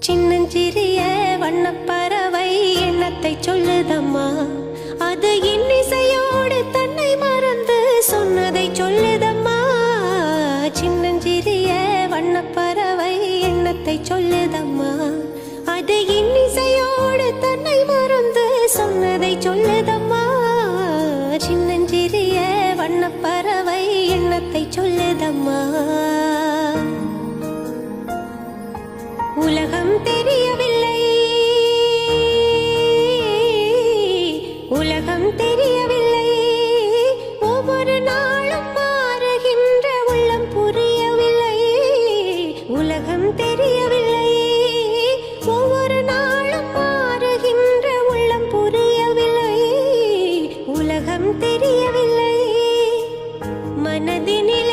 சின்னஞ்சிறிய வண்ணப்பறவை எண்ணத்தை சொல்லுதம்மா. அது இன்னிசையோடு தன்னை மறந்து சொன்னதை சொல்லுதம்மா. சின்னஞ்சிறிய வண்ணப்பறவை எண்ணத்தை சொல்லுதம்மா. அது இன்னிசையோடு தன்னை மறந்து சொன்னதை சொல்லுதம்மா. சின்னஞ்சிறிய வண்ணப்பறவை எண்ணத்தை சொல்லுதம்மா. உலகம் தெரியவில்லை, உலகம் தெரியவில்லை, ஒவ்வொரு நாளும் மாறுகின்ற உள்ளம் புரியவில்லை. உலகம் தெரியவில்லை, ஒவ்வொரு நாளும் மாறுகின்ற உள்ளம் புரியவில்லை. உலகம் தெரியவில்லை, மனதினில்